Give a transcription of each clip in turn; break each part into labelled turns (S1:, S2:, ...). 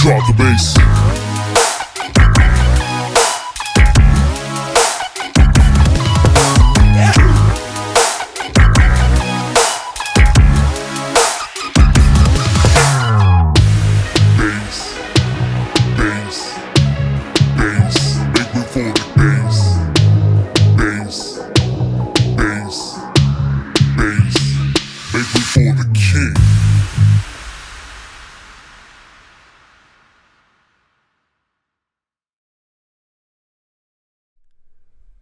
S1: Drop the bass.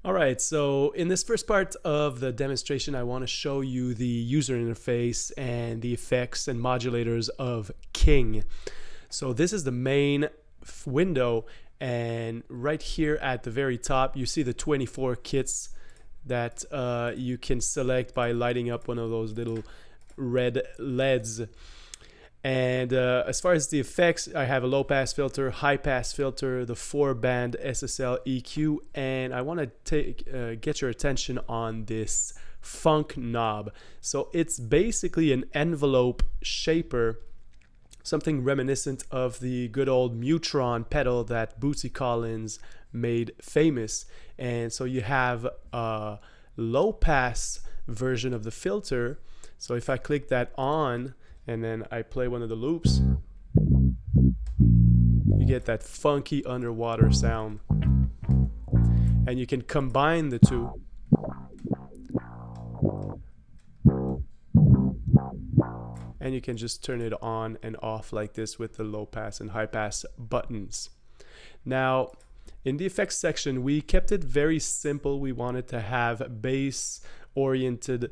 S2: Alright, so in this first part of the demonstration, I want to show you the user interface and the effects and modulators of King. So this is the main window, and right here at the very top you see the 24 kits that you can select by lighting up one of those little red LEDs. And as far as the effects, I have a low pass filter, high pass filter, the 4-band SSL EQ, and I want to get your attention on this funk knob. So it's basically an envelope shaper, something reminiscent of the good old MUTRON pedal that Bootsy Collins made famous. And so you have a low pass version of the filter. So if I click that on and then I play one of the loops, you get that funky underwater sound. And you can combine the two. And you can just turn it on and off like this with the low pass and high pass buttons. Now, in the effects section, we kept it very simple. We wanted to have bass oriented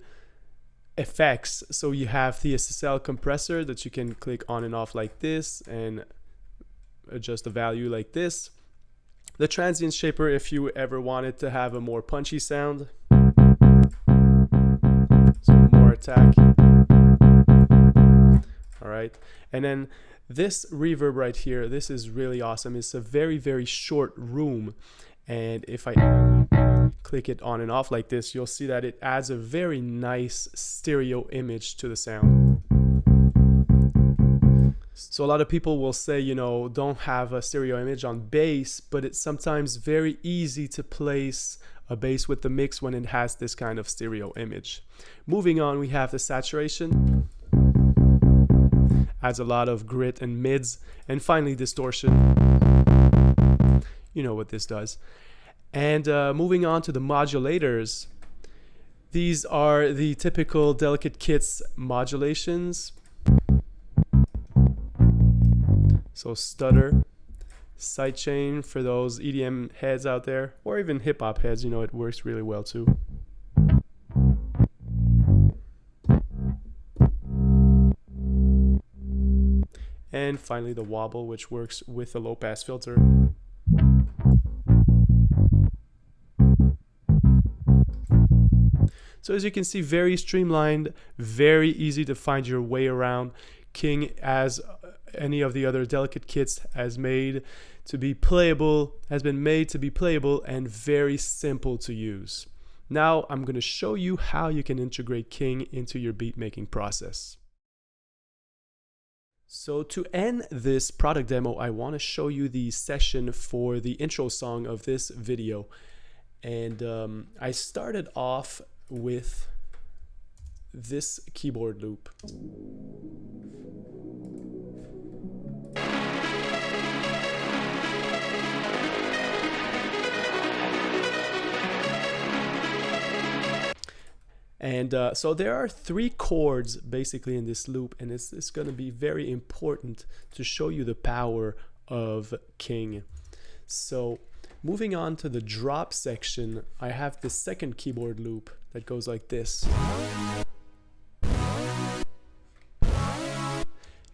S2: effects. So you have the SSL compressor that you can click on and off like this and adjust the value like this. The Transient Shaper, if you ever wanted to have a more punchy sound. So more attack. Alright, and then this reverb right here, this is really awesome. It's a very, very short room, and if I click it on and off like this, you'll see that it adds a very nice stereo image to the sound. So a lot of people will say, you know, don't have a stereo image on bass, but it's sometimes very easy to place a bass with the mix when it has this kind of stereo image. Moving on, we have the saturation. Adds a lot of grit and mids. And finally, distortion. You know what this does. And moving on to the modulators. These are the typical Delicate Kits modulations. So Stutter, Sidechain for those EDM heads out there, or even hip hop heads, you know, it works really well too. And finally the wobble, which works with the low pass filter. So as you can see, very streamlined, very easy to find your way around. King, as any of the other Delicate Kits, has been made to be playable and very simple to use. Now I'm going to show you how you can integrate King into your beat making process. So to end this product demo, I want to show you the session for the intro song of this video. And I started off with this keyboard loop. And so there are 3 chords basically in this loop, and it's going to be very important to show you the power of King. So moving on to the drop section, I have the second keyboard loop that goes like this.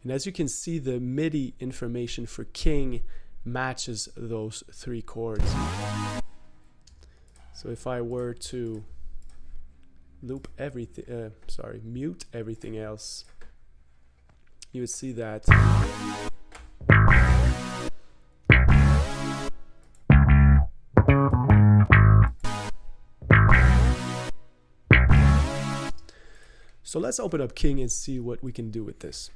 S2: And as you can see, the MIDI information for King matches those 3 chords. So if I were to loop everything, mute everything else, you would see that so let's open up King and see what we can do with this.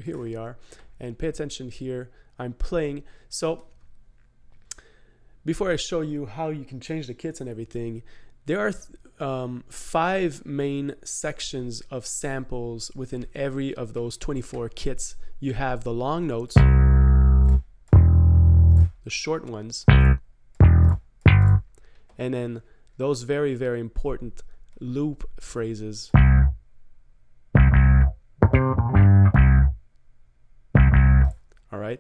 S2: here we are, and pay attention here. I'm playing. So before I show you how you can change the kits and everything, there are 5 main sections of samples within every of those 24 kits. You have the long notes, the short ones, and then those very, very important loop phrases. All right,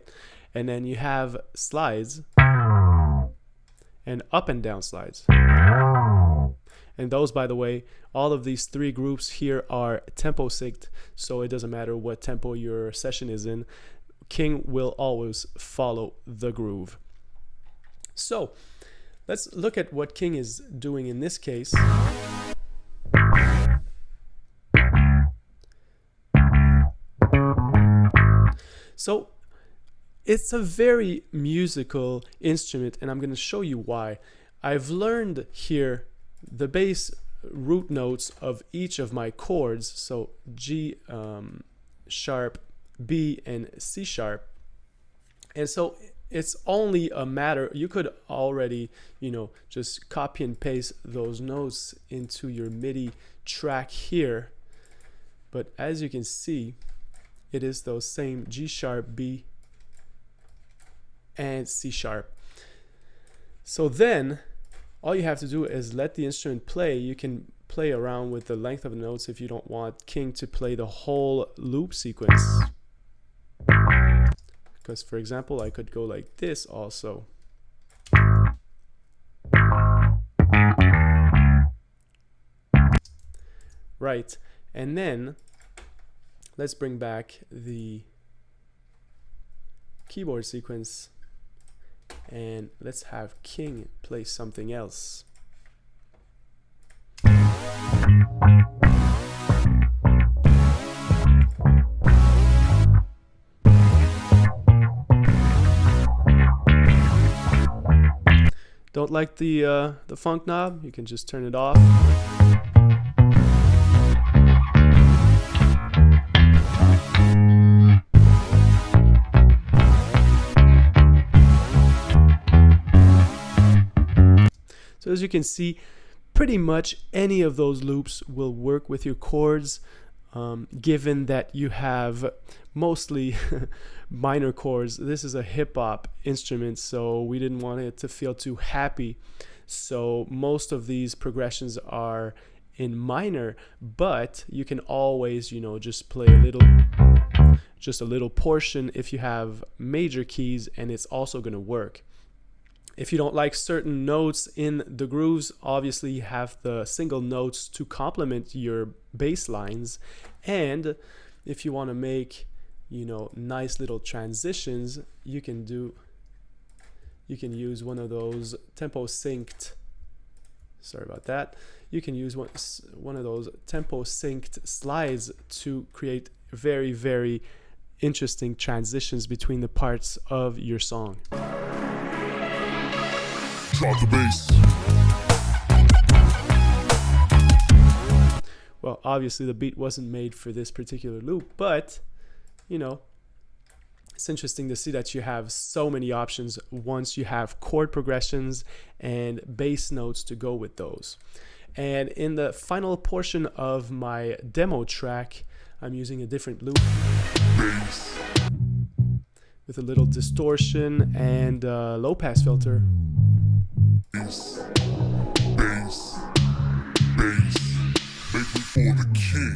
S2: and then you have slides and up and down slides. And those, by the way, all of these 3 groups here are tempo synced, so it doesn't matter what tempo your session is in. King will always follow the groove. So let's look at what King is doing in this case. So it's a very musical instrument, and I'm going to show you why. I've learned here the bass root notes of each of my chords, so G sharp, B, and C sharp. And so it's only a matter, you could already, just copy and paste those notes into your MIDI track here. But as you can see, it is those same G sharp, B, and C sharp. So then all you have to do is let the instrument play. You can play around with the length of the notes if you don't want King to play the whole loop sequence. Because, for example, I could go like this also. Right, and then let's bring back the keyboard sequence and let's have King play something else. Don't like the funk knob? You can just turn it off. So as you can see, pretty much any of those loops will work with your chords, given that you have mostly minor chords. This is a hip-hop instrument, so we didn't want it to feel too happy. So most of these progressions are in minor, but you can always, just play just a little portion if you have major keys, and it's also going to work. If you don't like certain notes in the grooves, obviously you have the single notes to complement your bass lines. And if you want to make, nice little transitions, you can use one of those tempo synced, sorry about that. You can use one of those tempo synced slides to create very, very interesting transitions between the parts of your song. Drop the bass. Well, obviously the beat wasn't made for this particular loop, but it's interesting to see that you have so many options once you have chord progressions and bass notes to go with those. And in the final portion of my demo track, I'm using a different loop bass with a little distortion and low pass filter. Bass, bass, bass, make me for the king.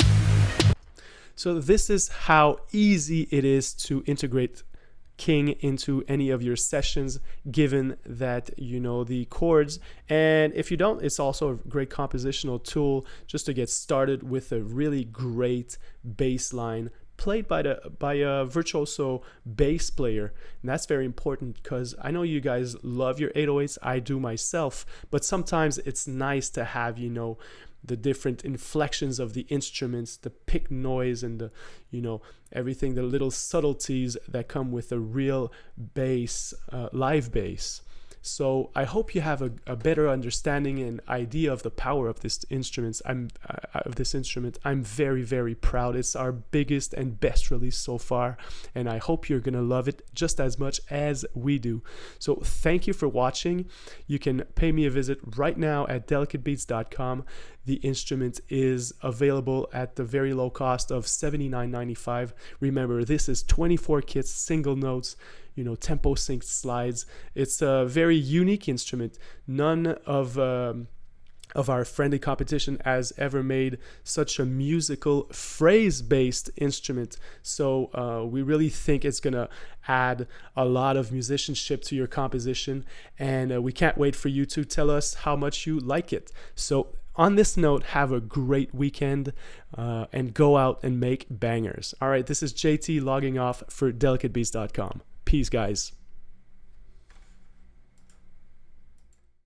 S2: So this is how easy it is to integrate King into any of your sessions, given that you know the chords. And if you don't, it's also a great compositional tool just to get started with a really great bass line played by a virtuoso bass player. And that's very important because I know you guys love your 808s. I do myself, but sometimes it's nice to have, the different inflections of the instruments, the pick noise, and the, everything, the little subtleties that come with a real bass, live bass. So I hope you have a better understanding and idea of the power of this instrument. I'm very, very proud. It's our biggest and best release so far, and I hope you're gonna love it just as much as we do. So thank you for watching. You can pay me a visit right now at delicatebeats.com. The instrument is available at the very low cost of $79.95. Remember, this is 24 kits, single notes, you know, tempo synced slides. It's a very unique instrument. None of our friendly competition has ever made such a musical phrase-based instrument. So we really think it's gonna add a lot of musicianship to your composition, and we can't wait for you to tell us how much you like it. So on this note, have a great weekend and go out and make bangers. All right, this is JT logging off for delicatebeats.com. Peace, guys.